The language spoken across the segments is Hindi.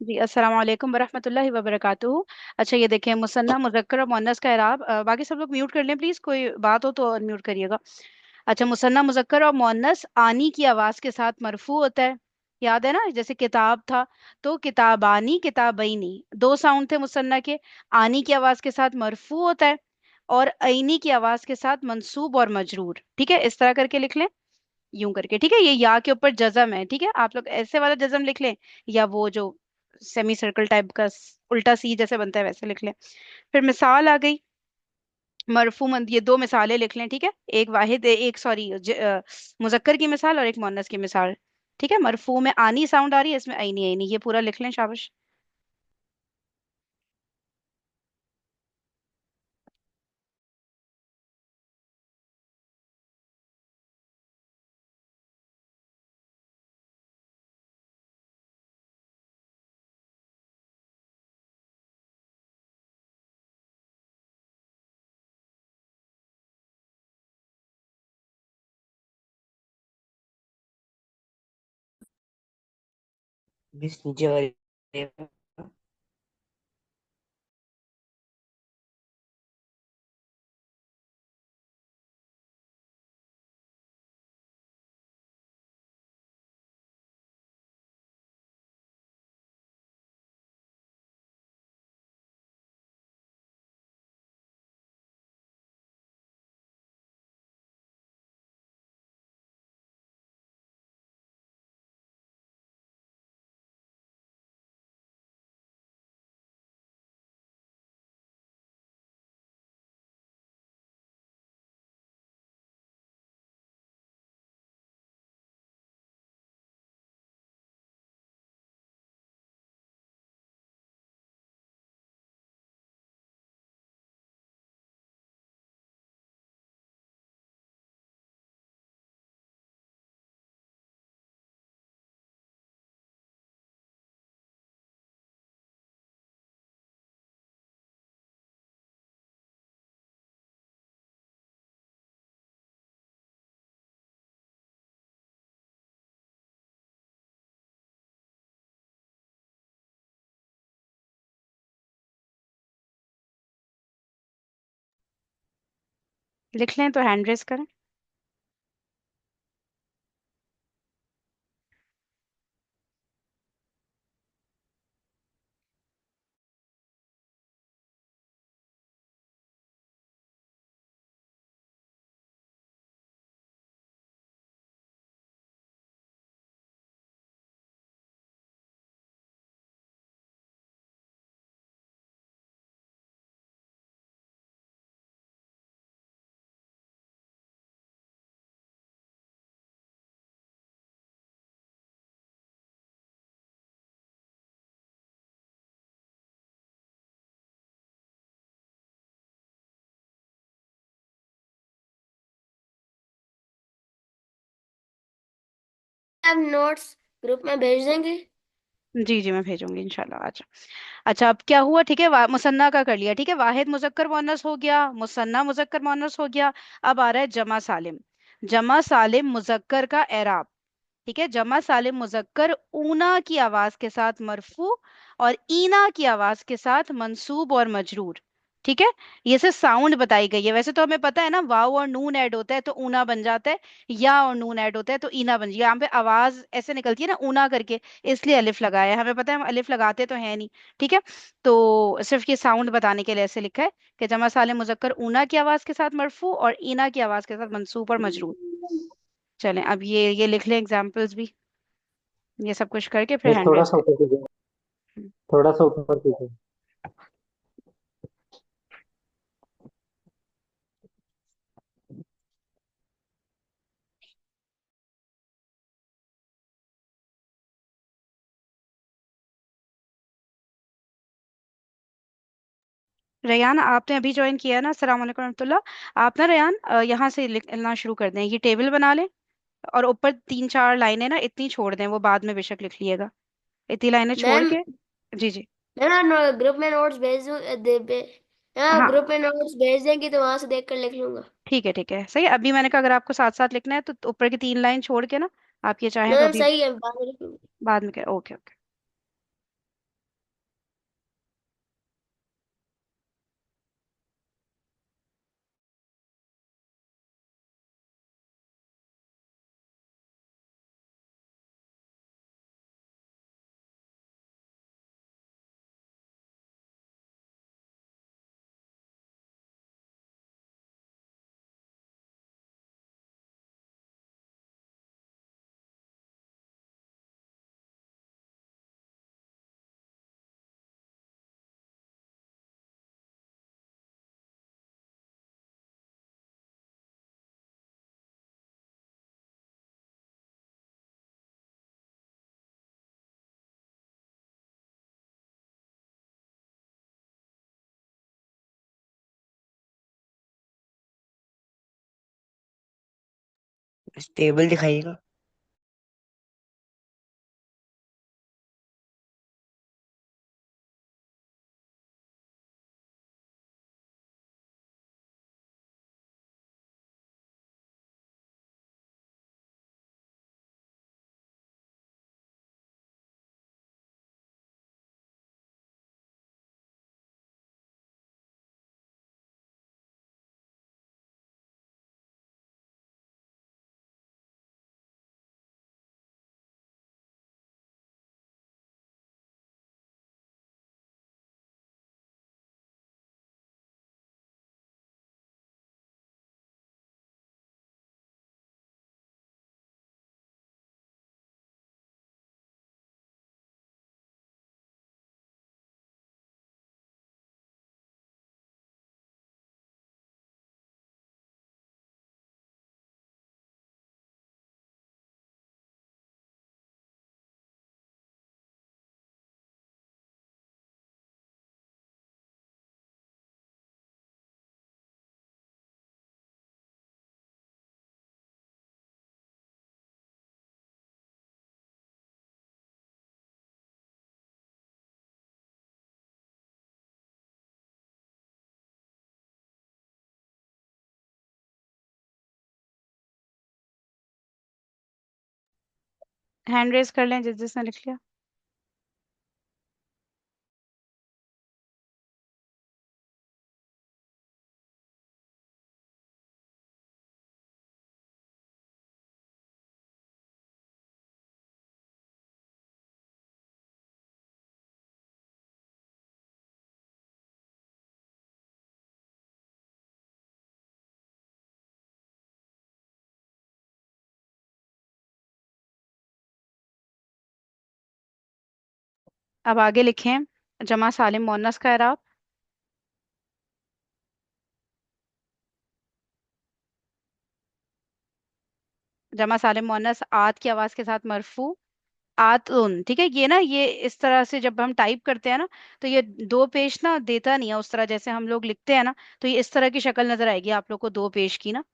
जी अस्सलाम वालेकुम वरहमतुल्लाहि वबरकातुहू। अच्छा ये देखें, मुसन्ना मुज़क्कर और मुअन्नस का एराब। बाकी सब लोग म्यूट कर लें प्लीज, कोई बात हो तो अनम्यूट करिएगा। अच्छा, मुसन्ना मुज़क्कर और मुअन्नस आनी की आवाज के साथ मरफू होता है। याद है ना, जैसे किताब था तो किताबानी किताबैनी, दो साउंड थे मुसन्ना के। आनी की आवाज के साथ मरफू होता है और ऐनी की आवाज के साथ मंसूब और मजरूर। ठीक है, इस तरह करके लिख लें, यूं करके। ठीक है, ये या के ऊपर जजम है। ठीक है, आप लोग ऐसे वाला जजम लिख लें, या वो जो सेमी सर्कल टाइप का उल्टा सी जैसे बनता है वैसे लिख लें। फिर मिसाल आ गई, मरफू मंद, ये दो मिसालें लिख लें। ठीक है, एक वाहिद एक सॉरी मुजक्कर की मिसाल और एक मुअन्नस की मिसाल। ठीक है, मरफू में आनी साउंड आ रही है, इसमें ऐनी ऐनी, ये पूरा लिख लें, शाबाश। बीस नीचे वाली। लिख लें तो हैंड रेस करें। आप नोट्स ग्रुप में भेज देंगे। जी जी, मैं भेजूंगी इंशाल्लाह आज। अच्छा, अब क्या हुआ? ठीक है, मुसन्ना का कर लिया। ठीक है, वाहिद मुजक्कर मुअन्नस हो गया, मुसन्ना मुजक्कर मुअन्नस हो गया। अब आ रहा है जमा सालिम। जमा सालिम मुजक्कर का एराब। ठीक है, जमा सालिम मुजक्कर ऊना की आवाज के साथ मरफू और ईना की आवाज के साथ मंसूब और मजरूर। ठीक है, ये से साउंड बताई गई है। वैसे तो हमें पता है ना, वाव और नून ऐड होता है तो ऊना बन जाता है, या और नून ऐड होता है तो ईना बन जाएगा। यहाँ पे आवाज ऐसे निकलती है ना ऊना करके, इसलिए अलिफ लगाया है। हमें पता है हम अलिफ लगाते तो है नहीं। ठीक है, तो सिर्फ ये साउंड बताने के लिए ऐसे लिखा है कि जमा सालिम मुजक्कर ऊना की आवाज के साथ मरफू और ईना की आवाज के साथ मंसूब और मजरूर। चलें, अब ये लिख लें एग्जाम्पल्स भी, ये सब कुछ करके फिर ये हैंड थोड़ा रेस सा कर। ऊपर कीजिए। थोड़ा सा ऊपर कीजिए। रेयान, आपने अभी ज्वाइन किया है ना? अस्सलाम वालेकुम रहमतुल्लाह। आप ना रेयान, यहाँ से लिखना शुरू कर दें, ये टेबल बना लें और ऊपर तीन चार लाइनें ना इतनी छोड़ दें, वो बाद में बेशक लिख लिएगा। इतनी लाइनें छोड़ मैम के। जी जी। मैम आप ग्रुप में नोट्स भेज दूँ हाँ, हाँ, ग्रुप में नोट्स भेज देंगे तो वहां से देख कर लिख लूंगा। ठीक है सही है। अभी मैंने कहा अगर आपको साथ साथ लिखना है तो ऊपर की तीन लाइन छोड़ के ना, आप ये चाहें तो मैम अभी सही है, बाद में लिख लूंगा। बाद में कह। Okay okay. स्टेबल दिखाइएगा। हैंड रेस कर लें जिस जिसने लिख लिया। अब आगे लिखें जमा सालिम मोअन्नस का एराब। जमा सालिम मोअन्नस आत की आवाज के साथ मरफू। आतुन, ठीक है। ये ना, ये इस तरह से जब हम टाइप करते हैं ना, तो ये दो पेश ना देता नहीं है उस तरह जैसे हम लोग लिखते हैं ना। तो ये इस तरह की शक्ल नजर आएगी आप लोग को, दो पेश की ना।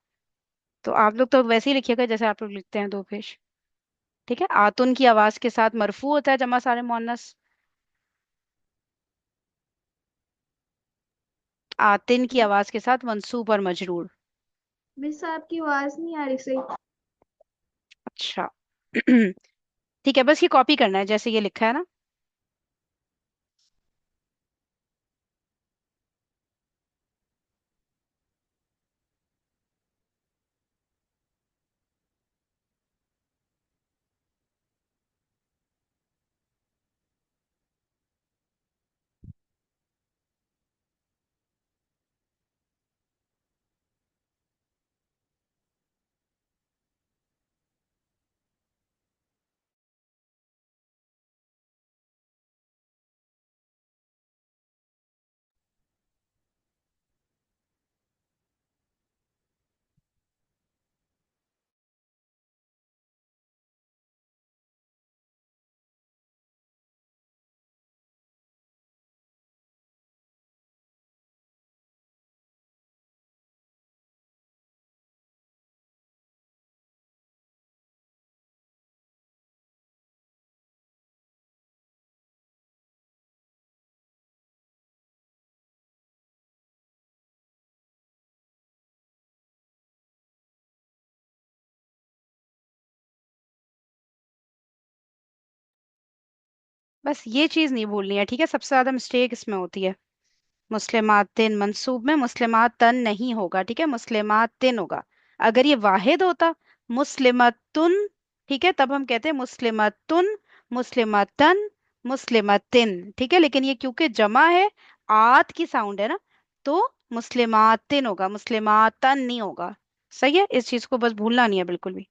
तो आप लोग तो वैसे ही लिखिएगा जैसे आप लोग लिखते हैं, दो पेश। ठीक है। आतुन की आवाज के साथ मरफू होता है जमा सालिम मोअन्नस। आतिन की आवाज के साथ मंसूब और मजरूर। मिस आपकी आवाज नहीं आ रही सही। अच्छा। ठीक है, बस ये कॉपी करना है जैसे ये लिखा है ना। बस ये चीज नहीं भूलनी है, ठीक है। सबसे ज्यादा मिस्टेक इसमें होती है। मुस्लिमातिन मंसूब में मुस्लिमातन नहीं होगा, ठीक है, मुस्लिमातिन होगा। अगर ये वाहिद होता, मुस्लिमतुन, ठीक है, तब हम कहते हैं मुस्लिमतुन, मुस्लिमतन, मुस्लिमतिन, ठीक है। लेकिन ये क्योंकि जमा है, आत की साउंड है ना, तो मुस्लिमातिन होगा, मुस्लिमातन नहीं होगा। सही है, इस चीज को बस भूलना नहीं है बिल्कुल भी।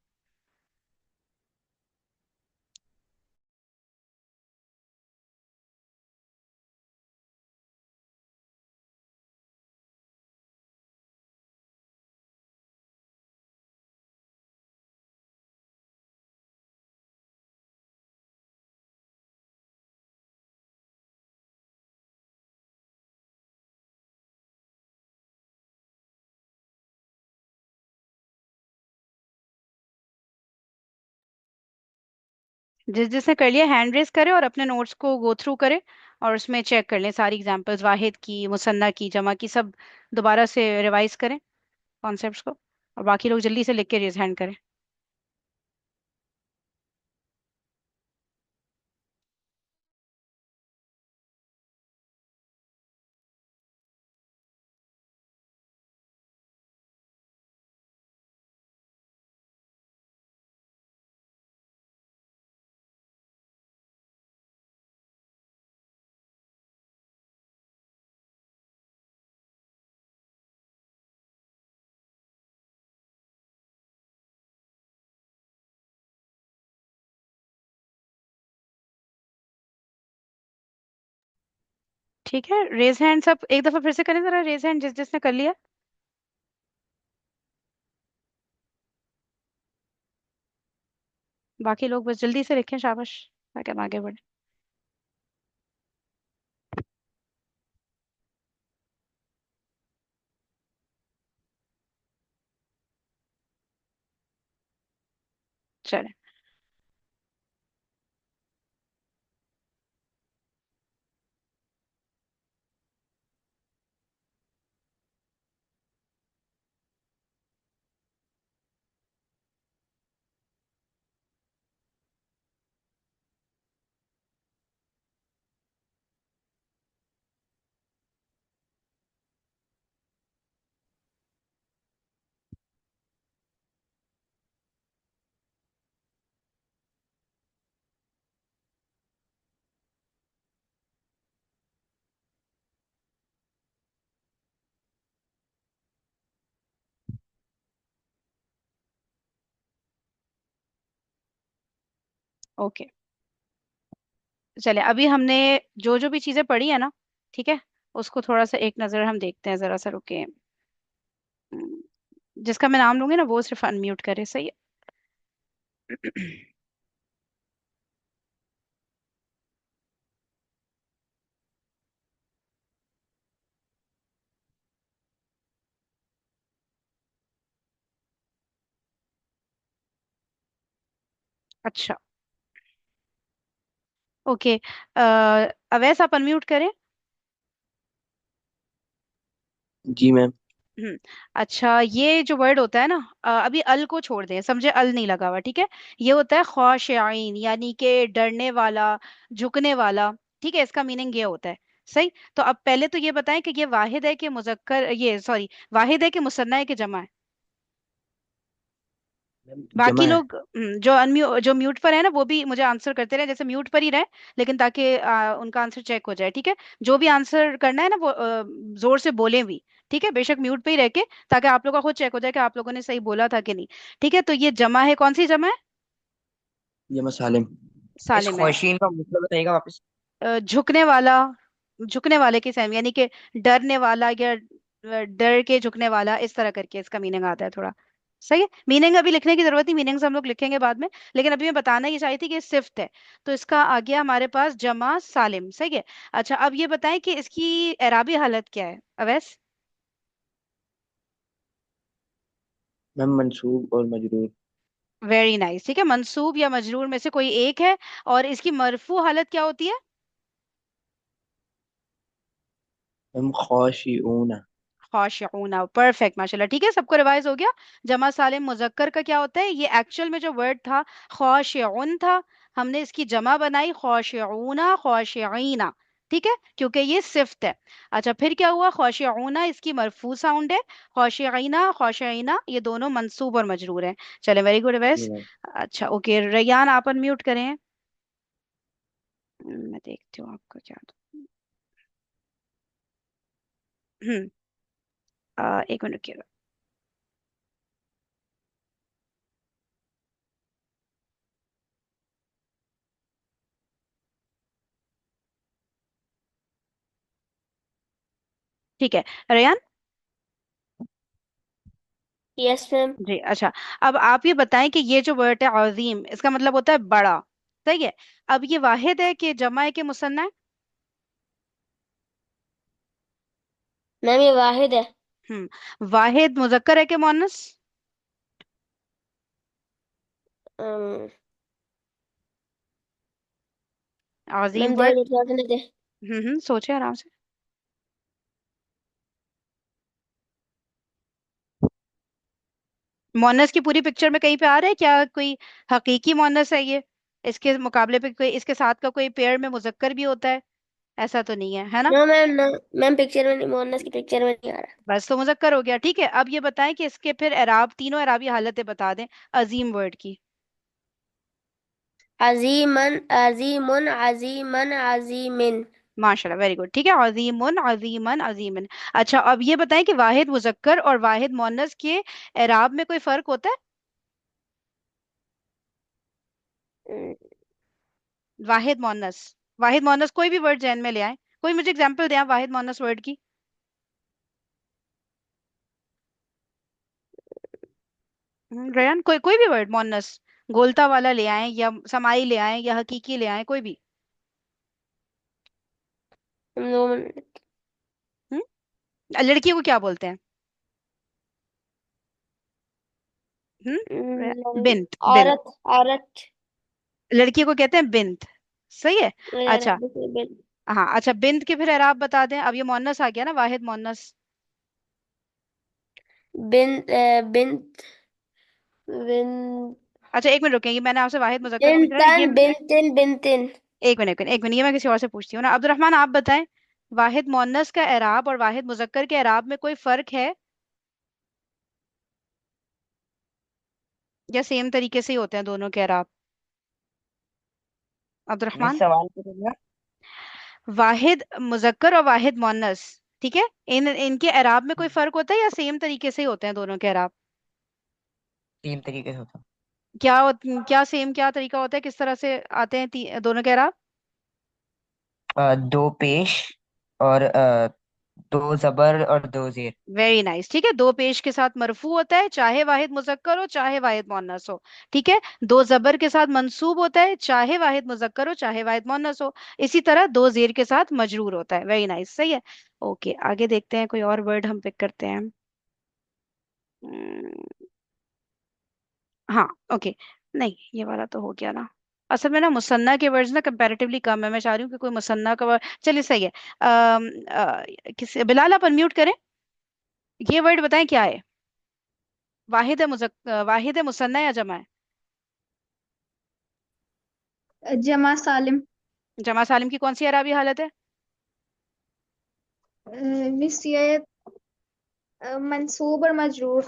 जिस जिसने कर लिया हैंड रेस करे और अपने नोट्स को गो थ्रू करे, और उसमें चेक कर लें सारी एग्जांपल्स, वाहिद की, मुसन्ना की, जमा की, सब दोबारा से रिवाइज करें कॉन्सेप्ट्स को। और बाकी लोग जल्दी से लिख के रेज हैंड करें। ठीक है, रेज हैंड सब एक दफा फिर से करें जरा, रेज हैंड जिस जिसने कर लिया। बाकी लोग बस जल्दी से लिखें, शाबाश, ताकि हम आगे बढ़े। चले। ओके, चले। अभी हमने जो जो भी चीजें पढ़ी है ना, ठीक है, उसको थोड़ा सा एक नजर हम देखते हैं, जरा सा रुके। हम्म, जिसका मैं नाम लूंगी ना वो सिर्फ अनम्यूट करे, सही है। अच्छा, ओके। अवैस आप अनम्यूट करें। जी मैम। हम्म। अच्छा, ये जो वर्ड होता है ना, अभी अल को छोड़ दें, समझे, अल नहीं लगा हुआ, ठीक है। ये होता है खौशिन, यानी कि डरने वाला, झुकने वाला। ठीक है, इसका मीनिंग ये होता है। सही। तो अब पहले तो ये बताएं कि ये वाहिद है कि मुजक्कर, ये सॉरी, वाहिद है कि मुसन्ना है कि जमा है। मैम बाकी जमा है। लोग जो म्यूट पर है ना वो भी मुझे आंसर करते रहे, जैसे म्यूट पर ही रहे, लेकिन ताकि उनका आंसर चेक हो जाए, ठीक है। जो भी आंसर करना है ना वो जोर से बोलें भी, ठीक है, बेशक म्यूट पे ही रह के, ताकि आप लोगों का खुद चेक हो जाए कि आप लोगों ने सही बोला था कि नहीं। ठीक है, तो ये जमा है, कौन सी जमा है? जमा सालिम। इस सालिम है। ख्वाशीन का मतलब बताइएगा वापस। झुकने वाला, झुकने वाले की सेम, यानी कि डरने वाला, या डर के झुकने वाला, इस तरह करके इसका मीनिंग आता है थोड़ा। सही है, मीनिंग अभी लिखने की जरूरत नहीं, मीनिंग्स हम लोग लिखेंगे बाद में। लेकिन अभी मैं बताना ये चाही थी कि सिफ्त है, तो इसका आ गया हमारे पास जमा सालिम, सही है। अच्छा, अब ये बताएं कि इसकी एराबी हालत क्या है, अवैस? मैम मंसूब और मजरूर। वेरी नाइस, ठीक है, मंसूब या मजरूर में से कोई एक है। और इसकी मरफू हालत क्या होती है? मैम खाशिऊन। खाशिऊना, परफेक्ट, माशाल्लाह, ठीक है, सबको रिवाइज हो गया। जमा सालिम मुजक्कर का क्या होता है? ये एक्चुअल में जो वर्ड था खाशिऊन था, हमने इसकी जमा बनाई खाशिऊना, खाशिईना, ठीक है, क्योंकि ये सिफ्त है। अच्छा, फिर क्या हुआ? खाशिऊना इसकी मरफू साउंड है, खाशिईना, खाशिईना ये दोनों मंसूब और मजरूर हैं। चले, वेरी गुड जी वैस। मैम। अच्छा, ओके, रैयान आप अनम्यूट करें। मैं देखती हूँ आपका क्या। हम्म। एक मिनट रुकिएगा। ठीक है, रैयान। Yes ma'am. जी, अच्छा। अब आप ये बताएं कि ये जो वर्ड है अजीम, इसका मतलब होता है बड़ा, सही है। अब ये वाहिद है कि जमा है कि मुसन्ना है? मैम ये वाहिद है। वाहिद मुजक्कर है कि मुअन्नस? अम, अजीम मैम दे वर्ड। दो, सोचने दे। सोचे आराम से। मोनस की पूरी पिक्चर में कहीं पे आ रहा है क्या कोई हकीकी मोनस है ये? इसके मुकाबले पे कोई, इसके साथ का कोई पेयर में मुजक्कर भी होता है? ऐसा तो नहीं है, है ना? No ma'am, no. Ma'am picture में नहीं, मोहनस की पिक्चर में नहीं आ रहा। बस तो मुजक्कर हो गया, ठीक है। अब ये बताएं कि इसके फिर एराब, तीनों एराबी हालतें बता दें अजीम वर्ड की। अजीमन, अजीमुन, अजीमन, अजीमिन। माशाल्लाह, वेरी गुड, ठीक है। अजीमुन, अजीमन, अजीमन। अच्छा, अब ये बताएं कि वाहिद मुजक्कर और वाहिद मुअन्नस के एराब में कोई फर्क होता है? वाहिद मुअन्नस, वाहिद मुअन्नस कोई भी वर्ड जहन में ले आए, कोई मुझे एग्जांपल दें आप वाहिद मुअन्नस वर्ड की। रेयान, कोई कोई भी वर्ड मुअन्नस, गोलता वाला ले आए या समाई ले आए या हकीकी ले आए, कोई भी। No ma'am. लड़की को क्या बोलते हैं? बिंत, बिंत। औरत, औरत। लड़की को कहते हैं बिंत। सही है। यार, अच्छा। हाँ, अच्छा, बिंत के फिर एराब बता दें। अब ये मोन्नस आ गया ना, वाहिद मोन्नस। बिन, बिन, बिन, अच्छा, एक मिनट रुकेंगे, मैंने आपसे वाहिद मुजक्कर पूछ रहा है ये। बिनतन, बिनतिन, बिनतिन। एक मिनट, एक मिनट, ये मैं किसी और से पूछती हूँ ना। अब्दुलरहमान, आप बताएं, वाहिद मोन्नस का एराब और वाहिद मुजक्कर के एराब में कोई फर्क है या सेम तरीके से ही होते हैं दोनों के एराब? मिस अब्दुलरहमान। सवाल करेगा। वाहिद मुजक्कर और वाहिद मोन्नस, ठीक है, इन इनके एराब में कोई फर्क होता है या सेम तरीके से ही होते हैं दोनों के एराब? तीन तरीके से होता क्या सेम, क्या तरीका होता है, किस तरह से आते हैं दोनों के एराब? दो पेश और दो जबर और दो जेर। वेरी नाइस, ठीक है। दो पेश के साथ मरफू होता है चाहे वाहिद मुजक्कर हो चाहे वाहिद मुअन्नस हो, ठीक है। दो जबर के साथ मंसूब होता है चाहे वाहिद मुजक्कर हो चाहे वाहिद मुअन्नस हो। इसी तरह दो जेर के साथ मजरूर होता है। वेरी नाइस, सही है। ओके, आगे देखते हैं, कोई और वर्ड हम पिक करते हैं। हम्म, हाँ, ओके। नहीं, ये वाला तो हो गया ना। असल में ना मुसन्ना के वर्ड्स ना कंपैरेटिवली कम है, मैं चाह रही हूँ कि कोई मुसन्ना का वर्ड। चलिए, सही है। किस बिलाल, आप अनम्यूट करें। ये वर्ड बताएं क्या है? वाहिद है, मुसन्ना या जमा है? जमा सालिम। जमा सालिम की कौन सी अरबी हालत है? मिस ये मंसूब और मजरूर।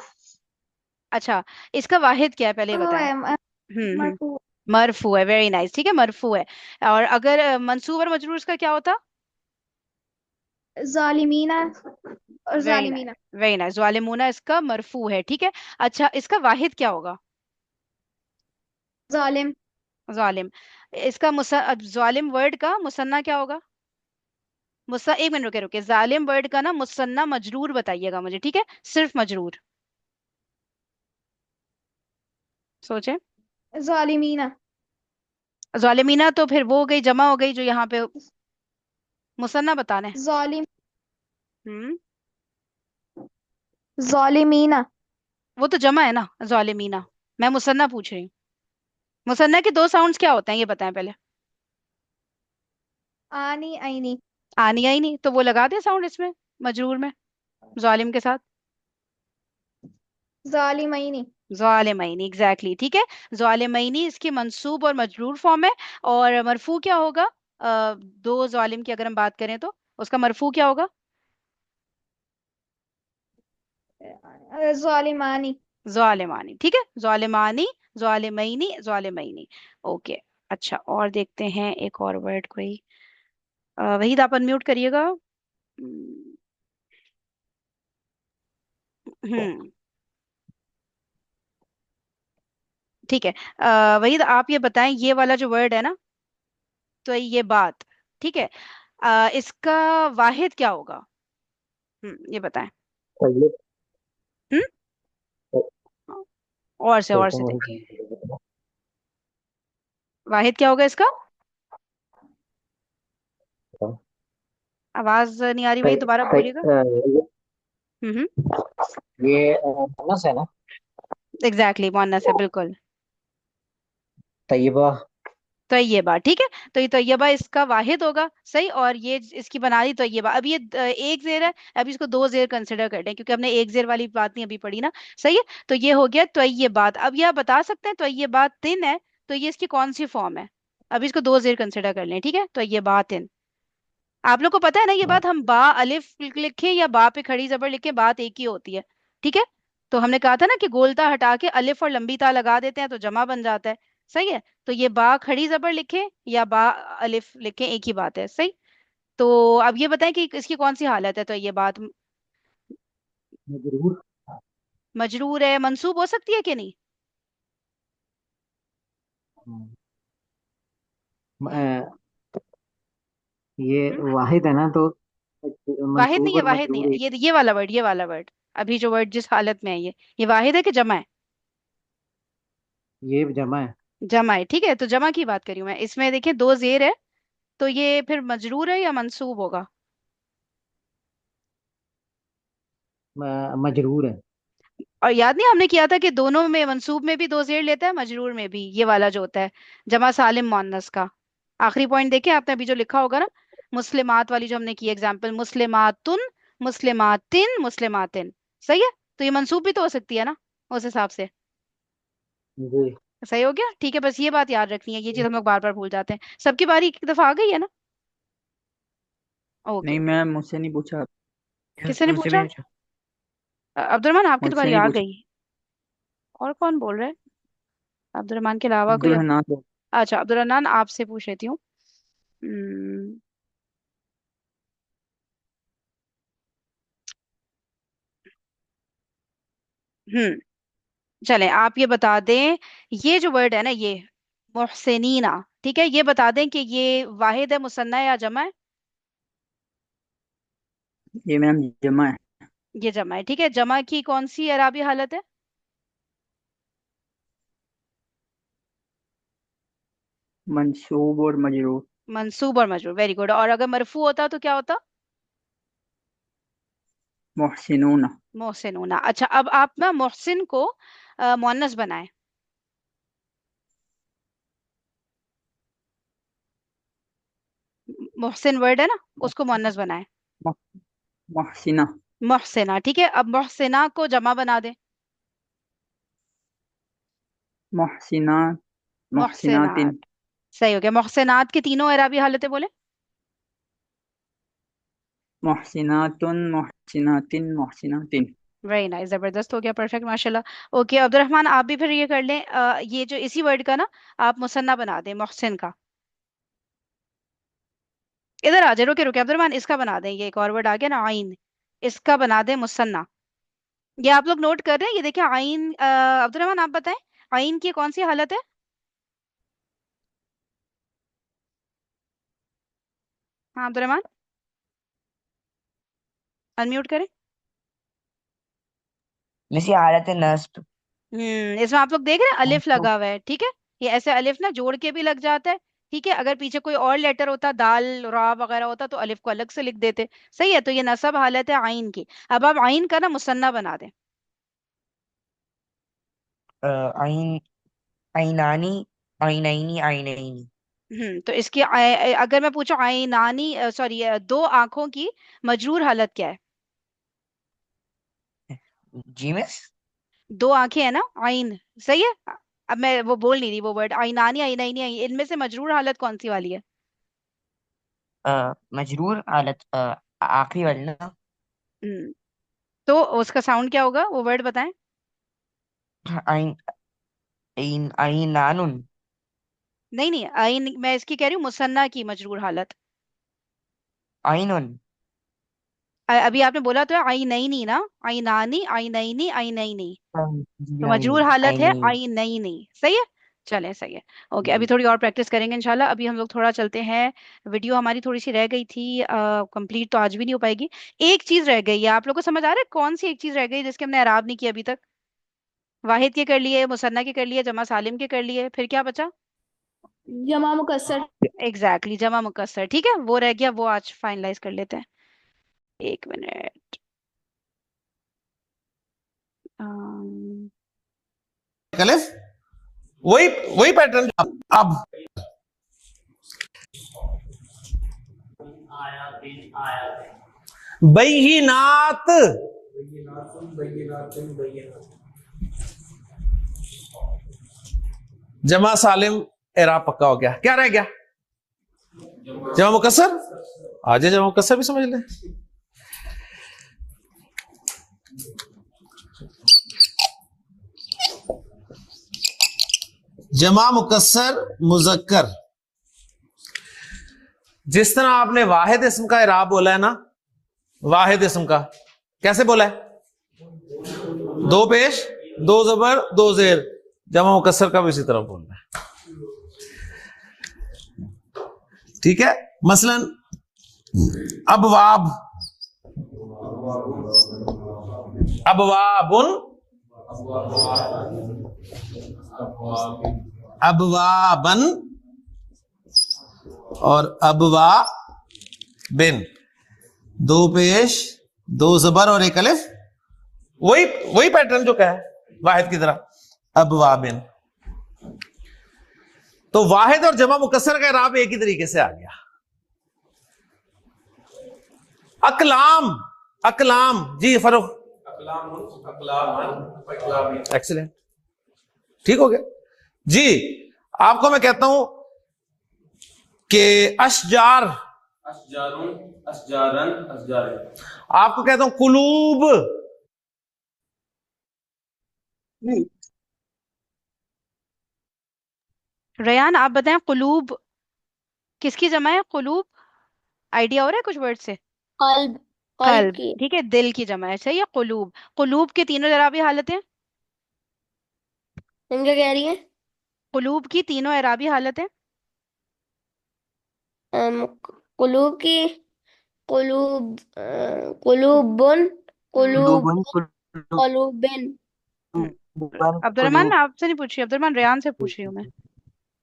अच्छा, इसका वाहिद क्या है पहले ये वो बताएं। है हम्म। मरफू। मरफू है, वेरी नाइस, ठीक है, मरफू है। और अगर मंसूब और मजरूर, इसका क्या होता? जालिमीना और वेरी नाइस, जालिमीना। वेरी नाइस, जालिमूना इसका मरफू है, ठीक है। अच्छा, इसका वाहिद क्या होगा? जालिम। जालिम। इसका जालिम वर्ड का मुसन्ना क्या होगा? एक मिनट रुके रुके, जालिम वर्ड का ना मुसन्ना मजरूर बताइएगा मुझे, ठीक है, सिर्फ मजरूर। सोचे। जालिमीना। जालिमीना तो फिर वो हो गई, जमा हो गई, जो यहाँ पे मुसन्ना बताने हैं। जालिम, हम्म। जालिमीना। वो तो जमा है ना, जालिमीना। मैं मुसन्ना पूछ रही हूँ। मुसन्ना के दो साउंड्स क्या होते हैं ये बताएं पहले। आनी आईनी। आनिया ही नहीं तो वो लगा दे साउंड इसमें, मजरूर में, जालिम के साथ। जालिमैनी। जालिमैनी, एग्जैक्टली, ठीक है। जालिमैनी इसकी मंसूब और मजरूर फॉर्म है। और मरफू क्या होगा? दो जालिम की अगर हम बात करें तो उसका मरफू क्या होगा? जालिमानी। जालिमानी, ठीक है, जालिमानी, जालिमैनी, जालिमैनी। ओके। अच्छा, और देखते हैं एक और वर्ड कोई। वहीद, आप अनम्यूट करिएगा। हम्म। हम्म, ठीक है। वहीद, आप ये बताएं, ये वाला जो वर्ड है ना, तो ये बात, ठीक है, इसका वाहिद क्या होगा? ये बताएं। पहले हम्म। और से देखिए, वाहिद क्या होगा इसका? आवाज नहीं आ रही भाई, दोबारा बोलिएगा। हम्म। ये मुन्नस है ना। एग्जैक्टली, मुअन्नस है बिल्कुल। तय्यबा। तय्यबा, ठीक है। तो ये तय्यबा इसका वाहिद होगा, सही। और ये इसकी बना दी तय्यबा। अब ये एक जेर है, अब इसको दो जेर कंसिडर करते हैं क्योंकि हमने एक जेर वाली बात नहीं अभी पढ़ी ना, सही है। तो ये हो गया तय्यबात। अब ये आप बता सकते हैं तय्यबात तिन है, तो ये इसकी कौन सी फॉर्म है। अब इसको दो जेर कंसिडर कर लें, ठीक है। तय्यबात। आप लोग को पता है ना ये बात, हम बा अलिफ लिखे या बा पे खड़ी जबर लिखे बात एक ही होती है, ठीक है। तो हमने कहा था ना कि गोलता हटा के अलिफ और लंबी ता लगा देते हैं तो जमा बन जाता है, सही है। तो ये बा खड़ी जबर लिखे या बा अलिफ लिखे एक ही बात है, सही। तो अब ये बताएं कि इसकी कौन सी हालत है। तो ये बात मजरूर। मजरूर है, मंसूब हो सकती है कि नहीं। हम्म, अ, ये हम्म? वाहिद है ना, तो वाहिद नहीं मंसूब है, और वाहिद नहीं मजरूर है, एक। ये वाला वर्ड, ये वाला वर्ड। अभी जो वर्ड जिस हालत में है ये वाहिद है कि जमा है। ये जमा है। जमा है, ठीक है। तो जमा की बात करी हूं मैं, इसमें देखिए दो जेर है, तो ये फिर मजरूर है या मंसूब होगा। मजरूर है। और याद नहीं हमने किया था कि दोनों में, मंसूब में भी दो जेर लेता है, मजरूर में भी, ये वाला जो होता है जमा सालिम मुअन्नस का। आखिरी पॉइंट देखे आपने अभी जो लिखा होगा ना, मुस्लिमात वाली जो हमने की एग्जाम्पल, मुस्लिमातुन, मुस्लिमातिन, मुस्लिमातिन, सही है। तो ये मंसूब भी तो हो सकती है ना उस हिसाब से। जी। सही हो गया, ठीक है। बस ये बात याद रखनी है, ये चीज हम लोग बार बार भूल जाते हैं। सबकी बारी एक दफा आ गई है ना। ओके। नहीं मैम, मुझसे नहीं पूछा। किसी ने मुझसे भी पूछा। नहीं पूछा। अब्दुलरमान आपकी तो मुझसे बारी नहीं आ पूछा। गई। और कौन बोल रहा है अब्दुलरमान के अलावा कोई। अब्दुल हन्नान को। अच्छा अब्दुलरमान आपसे पूछ लेती हूँ। हम्म। हम्म, चलें आप ये बता दें, ये जो वर्ड है ना ये मुहसिनीना, ठीक है, ये बता दें कि ये वाहिद है, मुसन्ना है या जमा है। ये मैम जमा है। ये जमा है, ठीक है। जमा की कौन सी एराबी हालत है। मंसूब और मजरूर। मंसूब और मजरूर, वेरी गुड। और अगर मरफू होता तो क्या होता। मोहसिनून। मोहसिनूना। अच्छा अब आप ना मोहसिन को मुअन्नस बनाएं। मोहसिन वर्ड है ना, उसको मुअन्नस बनाएं। मोह- मोहसिना। मोहसिना, ठीक है। अब मोहसिना को जमा बना दें। मोहसिना। मोहसिनातिन। मोहसिनात, सही हो गया। मोहसिनात की तीनों एराबी हालतें बोले। मोहसिनातुन, मोहसिनातिन, मोहसिनातिन। वेरी नाइस, जबरदस्त हो गया, परफेक्ट, माशाल्लाह। ओके अब्दुलरहमान आप भी फिर ये कर लें, ये जो इसी वर्ड का ना आप मुसन्ना बना दें, मोहसिन का। इधर आ जाए, रुके रुके अब्दुलरहमान, इसका बना दें, ये एक और वर्ड आ गया ना आइन, इसका बना दें मुसन्ना। ये आप लोग नोट कर रहे हैं, ये देखिए आइन, अब्दुलरहमान आप बताएं आइन की कौन सी हालत है। हाँ अब्दुलरहमान, अनम्यूट करें। जैसी हालत है नस्ब। इसमें आप लोग देख रहे हैं अलिफ लगा हुआ है, ठीक है। ये ऐसे अलिफ ना जोड़ के भी लग जाता है, ठीक है। अगर पीछे कोई और लेटर होता, दाल रा वगैरह होता, तो अलिफ को अलग से लिख देते, सही है। तो ये नसब हालत है आइन की। अब आप आइन का ना मुसन्ना बना दें। आइन, आइनानी, आइनैनी, आइनैनी। तो इसकी अगर मैं पूछूं आइनानी, सॉरी, दो आंखों की मजरूर हालत क्या है। जीमस। दो आंखें है ना आइन, सही है। अब मैं वो बोल नहीं रही वो वर्ड आइनानी आइनाइनी इनमें से मजरूर हालत कौन सी वाली है। मजरूर हालत, आखिरी वाली ना। हम्म, तो उसका साउंड क्या होगा, वो वर्ड बताएं। आइन, आइन, आइनानुन। नहीं नहीं, आइन मैं इसकी कह रही हूँ मुसन्ना की मजरूर हालत। आइनुन। अभी आपने बोला तो है आई नहीं नी ना, आई नानी आई नहीं नी आई नहीं नी, जी तो आइन, मजरूर हालत है आइनैनी। आई नहीं नी, सही है। चले सही है। ओके अभी जी। थोड़ी और प्रैक्टिस करेंगे इंशाल्लाह। अभी हम लोग थोड़ा चलते हैं, वीडियो हमारी थोड़ी सी रह गई थी, कंप्लीट तो आज भी नहीं हो पाएगी। एक चीज रह गई है, आप लोग को समझ आ रहा है कौन सी एक चीज रह गई जिसके हमने एराब नहीं किया अभी तक। वाहिद के कर लिए, मुसन्ना के कर लिए, जमा सालिम के कर लिए, फिर क्या बचा। जमा मुकस्सर। एग्जैक्टली जमा मुकस्सर, ठीक है, वो रह गया, वो आज फाइनलाइज कर लेते हैं। एक मिनट। कलेस वही वही पैटर्न अब बैयिनात, जमा सालिम एराब पक्का हो गया। क्या रह गया? जमा मुकस्सर। आज जमा मुकस्सर भी समझ ले। जमा मुकस्सर मुजक्कर, जिस तरह आपने वाहिद इस्म का इराब बोला है ना, वाहिद इस्म का कैसे बोला है? दो पेश, दो जबर, दो जेर। जमा मुकस्सर का भी इसी तरह बोलना है। ठीक है। मसलन अबवाब, अबवाबुन, अबवाबन और अबवा बिन। दो पेश, दो जबर और एक अलिफ। वही पैटर्न जो कहा है वाहिद की तरह, अबवा बिन। तो वाहिद और जमा मुकस्सर का इराब एक ही तरीके से आ गया। अकलाम, अकलाम जी फरूख, एक्सीलेंट, ठीक हो गया जी। आपको मैं कहता हूं कि अशजार, आपको कहता हूं कुलूब। रेयान आप बताएं कुलूब किसकी जमा है? कुलूब आइडिया हो रहा है कुछ वर्ड से? कल्ब, कल्ब कल्ब, की। ठीक है, दिल की जमा है, सही है। कुलूब, कुलूब के तीनों इराबी हालतें। तुम क्या कह रही है? कुलूब की तीनों इराबी हालतें। कुलूब की, कुलूब, कुलूबुन, कुलूब, कुलूबन, कुलूबिन। अब्दुलरहमान आपसे नहीं पूछ रही, अब्दुलरहमान रेयान से पूछ रही हूँ मैं।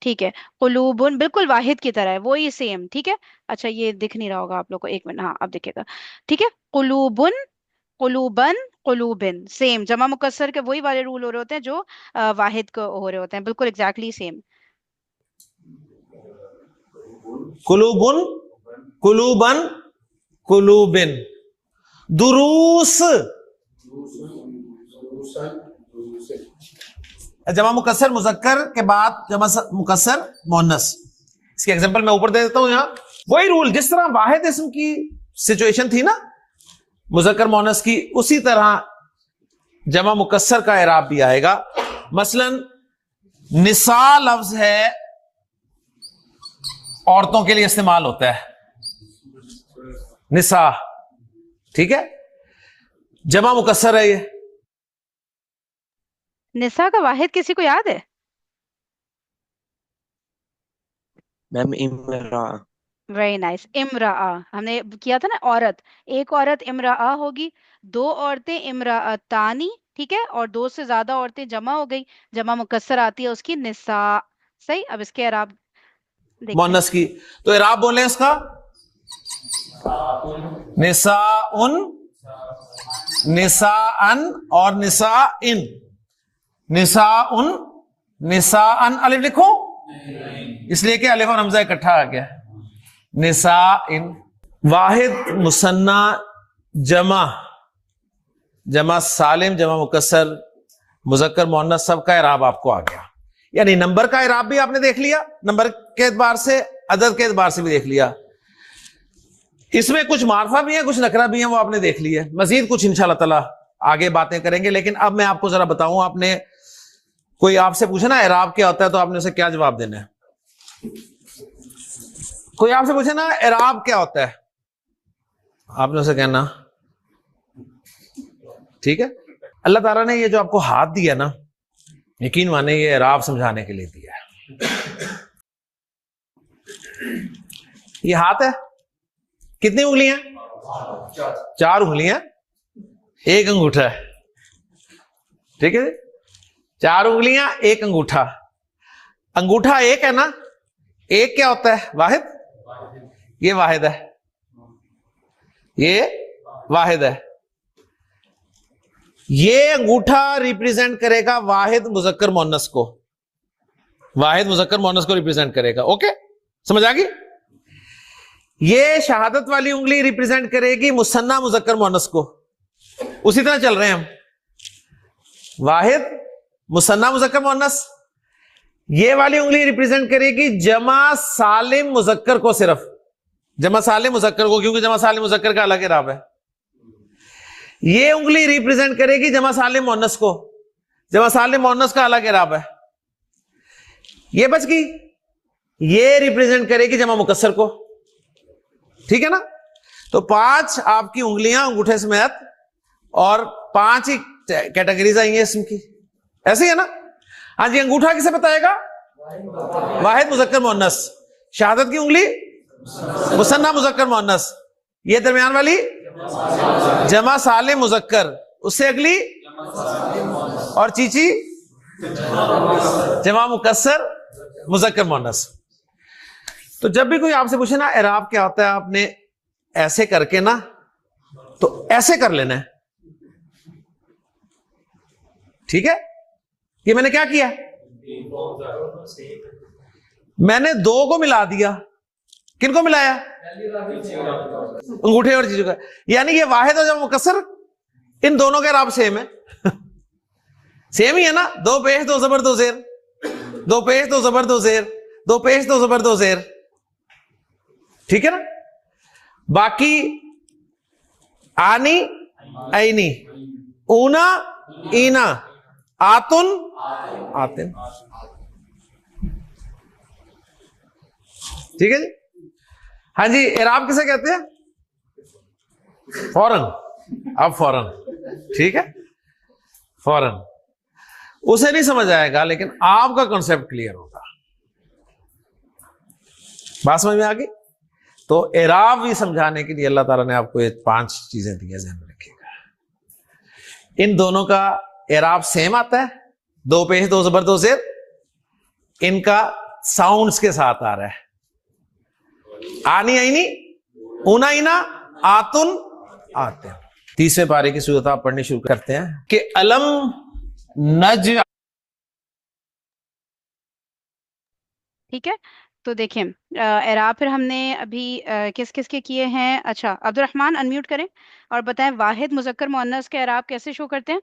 ठीक है, कुलूबुन बिल्कुल वाहिद की तरह है, वो ही सेम, ठीक है। अच्छा ये दिख नहीं रहा होगा आप लोग को, एक मिनट, हाँ अब दिखेगा। ठीक है, कुलूबुन, कुलूबन, कुलूबिन, सेम। जमा मुकस्सर के वही वाले रूल हो रहे होते हैं जो वाहिद को हो रहे होते हैं, बिल्कुल एग्जैक्टली सेम। कुलूबुन, कुलूबन, कुलूबिन। दुरूस, जमा मुकस्सर मुजक्कर के बाद जमा मुकस्सर मुअन्नस। इसकी एग्जांपल मैं ऊपर दे देता हूं। यहां वही रूल, जिस तरह वाहिद इस्म की सिचुएशन थी ना मुजक्कर मुअन्नस की, उसी तरह जमा मुकस्सर का इराब भी आएगा। मसलन निसा लफ्ज है, औरतों के लिए इस्तेमाल होता है निसा, ठीक है। जमा मुकस्सर है ये। निसा का वाहिद किसी को याद है? Ma'am Imra. Very nice, Imra. हमने किया था ना, औरत, एक औरत इमरा होगी, दो औरतें इमरातानी, ठीक है, और दो से ज्यादा औरतें जमा हो गई, जमा मुकस्सर आती है उसकी निसा। सही, अब इसके इराब देखते हैं। मुअन्नस की तो इराब बोले इसका निसाउन, निसाअन और निसाइन। निसाउन, निसाअन अलिफ लिखो इसलिए कि अलिफ और हमजा इकट्ठा आ गया। निसाइन। वाहिद, मुसन्ना, जमा, जमा सालिम, जमा मुकस्सर, मुजक्कर मुअन्नस, सबका इराब आपको आ गया। यानी नंबर का इराब भी आपने देख लिया, नंबर के एतबार से, अदद के एतबार से भी देख लिया। इसमें कुछ मार्फा भी है, कुछ नकरा भी है, वो आपने देख लिया। मजीद कुछ इंशाअल्लाह ताला आगे बातें करेंगे। लेकिन अब मैं आपको जरा बताऊं, आपने कोई आपसे पूछे ना इराब क्या होता है, तो आपने उसे क्या जवाब देना है? कोई आपसे पूछे ना इराब क्या होता है, आपने उसे कहना, ठीक है। अल्लाह ताला ने ये जो आपको हाथ दिया ना, यकीन माने ये इराब समझाने के लिए दिया है। ये हाथ है, कितनी उंगलियां? चार उंगलियां, एक अंगूठा है, ठीक है। चार उंगलियां, एक अंगूठा। अंगूठा एक है ना, एक क्या होता है? वाहिद। ये वाहिद है, ये वाहिद है। ये अंगूठा रिप्रेजेंट करेगा वाहिद मुजक्कर मुअन्नस को, वाहिद मुजक्कर मुअन्नस को रिप्रेजेंट करेगा। ओके, समझ आ गई? ये शहादत वाली उंगली रिप्रेजेंट करेगी मुसन्ना मुजक्कर मुअन्नस को। उसी तरह चल रहे हैं हम। वाहिद मुसन्ना मुजक्कर मुअन्नस, ये वाली उंगली रिप्रेजेंट करेगी जमा सालिम मुजक्कर को, सिर्फ जमा सालिम मुजक्कर को, क्योंकि जमा सालिम मुजक्कर का अलग इराब है। ये उंगली रिप्रेजेंट करेगी जमा सालिम मुअन्नस को, जमा सालिम मुअन्नस का अलग इराब है। ये बच गई, ये रिप्रेजेंट करेगी जमा मुकस्सर को। ठीक है ना? तो 5 आपकी उंगलियां अंगूठे समेत और 5 ही कैटेगरीज आई हैं इसम की। ऐसे ही है ना? हाँ जी। अंगूठा किसे बताएगा? वाहिद मुजक्कर मुअन्नस। शहादत की उंगली मुसन्ना मुजक्कर मुअन्नस। ये दरमियान वाली जमा सालिम मुजक्कर, उससे अगली और चीची जमा मुकस्सर मुजक्कर मुअन्नस। तो जब भी कोई आपसे पूछे ना एराब क्या होता है, आपने ऐसे करके ना तो ऐसे कर लेना है। ठीक है? ये मैंने क्या किया, मैंने 2 को मिला दिया। किनको मिलाया? अंगूठे और चीजों का। यानी ये वाहिद और जमा मुकस्सर, इन दोनों के एराब सेम है। सेम ही है ना? 2 पेश 2 जबर 2 जेर, 2 पेश 2 जबर 2 जेर, 2 पेश 2 जबर 2 जेर। ठीक है ना? बाकी आनी ऐनी, ऊना ईना, आतुन आतिन। ठीक है जी? हाँ जी। एराब किसे कहते हैं? फौरन। अब फौरन। ठीक है? फौरन। उसे नहीं समझ आएगा, लेकिन आपका कॉन्सेप्ट क्लियर होगा। बात समझ में आ गई? तो एराब भी समझाने के लिए अल्लाह ताला ने आपको ये 5 चीजें दी है, ध्यान में रखिएगा। इन दोनों का एराब सेम आता है, 2 पेश 2 जबर 2 जेर। इनका साउंड्स के साथ आ रहा है। आनी आईनी, ऊना ईना, आतुन आते। 30वें पारे की सूरत आप पढ़नी शुरू करते हैं कि अलम नज। ठीक है? तो देखें, एराब फिर हमने अभी किस किस के किए हैं। अच्छा, अब्दुर्रहमान अनम्यूट करें और बताएं वाहिद मुजक्कर मुअन्नस के एराब कैसे शो करते हैं।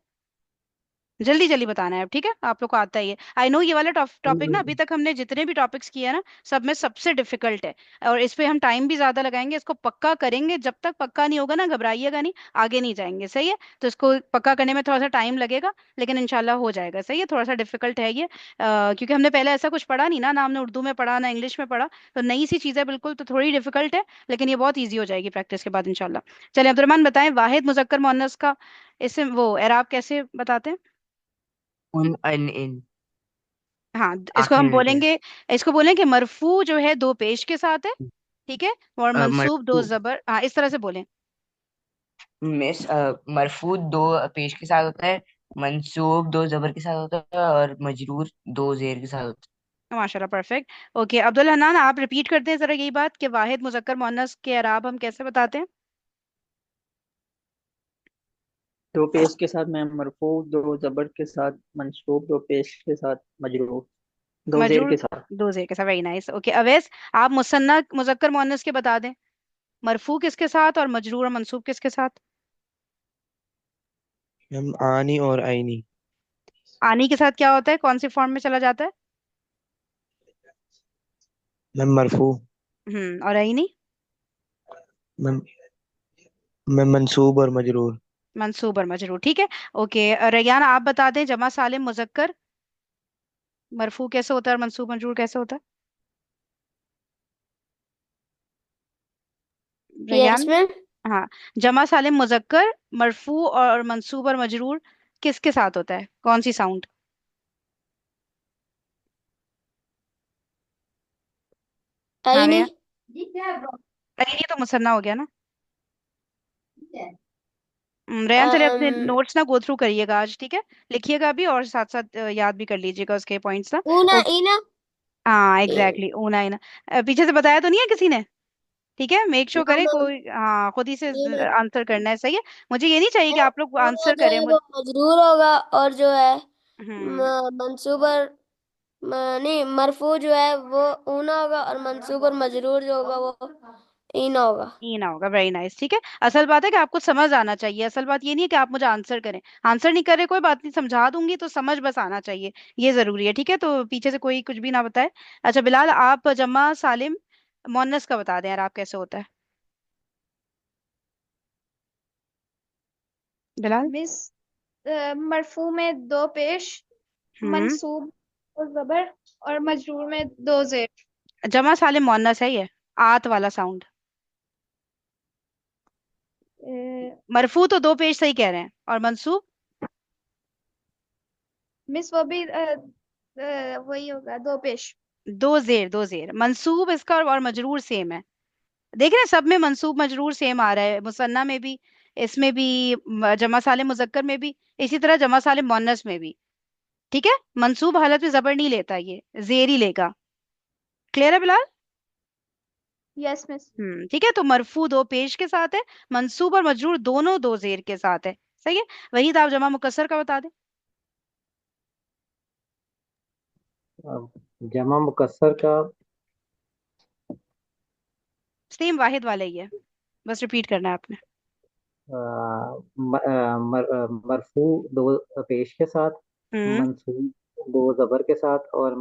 जल्दी जल्दी बताना है अब, ठीक है? आप लोग को आता ही है। आई नो ये वाला टॉपिक ना, अभी तक हमने जितने भी टॉपिक्स किए हैं ना, सब में सबसे डिफिकल्ट है और इस पे हम टाइम भी ज्यादा लगाएंगे। इसको पक्का करेंगे, जब तक पक्का नहीं होगा ना घबराइएगा नहीं, आगे नहीं जाएंगे। सही है? तो इसको पक्का करने में थोड़ा सा टाइम लगेगा, लेकिन इंशाल्लाह हो जाएगा। सही है? थोड़ा सा डिफिकल्ट है ये, क्योंकि हमने पहले ऐसा कुछ पढ़ा नहीं ना हमने उर्दू में पढ़ा ना इंग्लिश में पढ़ा, तो नई सी चीज़ है बिल्कुल, तो थोड़ी डिफिकल्ट है, लेकिन ये बहुत ईजी हो जाएगी प्रैक्टिस के बाद इंशाल्लाह। चलिए अब्दुर्रहमान बताएं वाहिद मुजक्कर मुअन्नस का इससे वो एराब कैसे बताते हैं। उन अन इन हाँ, इसको आखिरी हम में क्या बोलेंगे, इसको बोलेंगे मरफू जो है 2 पेश के साथ है, ठीक है, और मंसूब 2 मरफू जबर। हाँ, इस तरह से बोलें। मिस मरफू 2 पेश के साथ होता है, मंसूब 2 जबर के साथ होता है, और मजरूर 2 जेर के साथ होता माशाल्लाह, परफेक्ट। ओके अब्दुल हन्नान, आप रिपीट करते हैं जरा यही बात कि वाहिद मुजक्कर मुअन्नस के एराब हम कैसे बताते हैं। 2 पेश के साथ मैं मरफू, 2 जबर के साथ मंसूब, 2 पेश के साथ मजरूर, 2 जेर मजरूर के साथ। 2 जेर के साथ। Very nice. ओके अवैस, आप मुसन्ना मुजक्कर मुअन्नस के बता दें, मरफू किसके साथ और मजरूर और मंसूब किसके साथ। मैम आनी और आईनी। आनी के साथ क्या होता है, कौन सी फॉर्म में चला जाता है। मैम मरफू। और आईनी। मैम मैम मंसूब और मजरूर। मंसूब और मजरूर। ठीक है। ओके रैयान, आप बता दें जमा सालिम मुजक्कर मरफू कैसे होता है और मंसूब मजरूर कैसे होता है। यस रैयान। मैम। हाँ, जमा सालिम मुजक्कर मरफू और मंसूब और मजरूर किसके साथ होता है, कौन सी साउंड। हाँ आईनी। रैयान। नहीं, ये तो मुसन्ना हो गया ना। रैयान चले अपने अम, नोट्स ना गो थ्रू करिएगा आज, ठीक है? लिखिएगा भी और साथ साथ याद भी कर लीजिएगा उसके पॉइंट्स ना। ऊना ओ, ईना। हाँ एग्जैक्टली, ऊना ही ना। पीछे से बताया तो नहीं है किसी ने? ठीक है, मेक श्योर नो करें मैम। कोई, हाँ खुद ही से ये आंसर करना है। सही है? मुझे ये नहीं चाहिए कि वो आप लोग ऊना आंसर जो करें है मुझे। वो मजरूर होगा, और जो है हम्म मंसूब और नहीं, मरफू जो है वो ऊना होगा, और मंसूब और मजरूर जो होगा वो ई ना होगा। ई ना होगा। Very nice. ठीक है, असल बात है कि आपको समझ आना चाहिए। असल बात ये नहीं है कि आप मुझे आंसर करें। आंसर नहीं करे कोई बात नहीं, समझा दूंगी, तो समझ बस आना चाहिए, ये जरूरी है। ठीक है, तो पीछे से कोई कुछ भी ना बताए। अच्छा बिलाल, आप जमा सालिम मोन्नस का बता दें यार, आप कैसे होता है बिलाल? मिस मरफू में दो पेश, हम्म। मंसूब और जबर, और मजरूर में दो जेर। जमा सालिम मोन्नस है ये, आत वाला साउंड। अ, मरफू तो दो पेश सही कह रहे हैं, और मंसूब मिस वो भी वही होगा, दो पेश। दो जेर, दो जेर। मंसूब इसका और मजरूर सेम है। देख रहे हैं, सब में मंसूब मजरूर सेम आ रहा है, मुसन्ना में भी, इसमें भी, जमा सालिम मुजक्कर में भी, इसी तरह जमा सालिम मुअन्नस में भी। ठीक है, मंसूब हालत में जबर नहीं लेता, ये जेर ही लेगा। क्लियर है बिलाल? Yes miss. ठीक है, तो मरफू दो पेश के साथ है, मंसूब और मजरूर दोनों दो जेर के साथ है। सही है। वही तो आप जमा मुकस्सर का बता दें। अब जमा मुकस्सर का सेम वाहिद वाला ही है, बस रिपीट करना है आपने। मरफू दो पेश के साथ, हम्म। मंसूब दो जबर के साथ, और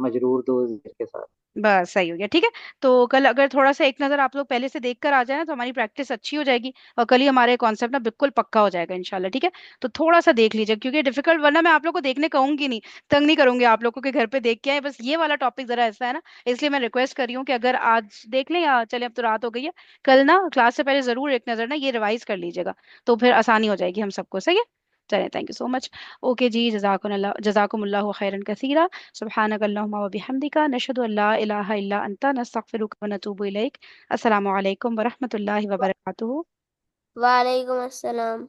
मजरूर दो जेर के साथ। बस सही हो गया। ठीक है, तो कल अगर थोड़ा सा एक नजर आप लोग पहले से देख कर आ जाए ना, तो हमारी प्रैक्टिस अच्छी हो जाएगी, और कल ही हमारे कॉन्सेप्ट ना बिल्कुल पक्का हो जाएगा इंशाल्लाह। ठीक है, तो थोड़ा सा देख लीजिए, क्योंकि डिफिकल्ट, वरना मैं आप लोग को देखने कहूंगी नहीं, तंग नहीं करूंगी आप लोग को कि घर पे देख के आए। बस ये वाला टॉपिक जरा ऐसा है ना, इसलिए मैं रिक्वेस्ट कर रही हूँ कि अगर आज देख लें, या चले अब तो रात हो गई है, कल ना क्लास से पहले जरूर एक नजर ना ये रिवाइज कर लीजिएगा, तो फिर आसानी हो जाएगी हम सबको। सही है, चलिए, thank you so much. Okay जी, जजाकुमुल्लाहु खैरन कसीरा। सुब्हानकल्लाहुम्मा व बिहम्दिका, नशहदु अल्ला इलाहा इल्ला अंता, नस्तगफिरुका व नतूबु इलैक। अस्सलामु अलैकुम व रहमतुल्लाहि व बरकातुहू। वालेकुम अस्सलाम।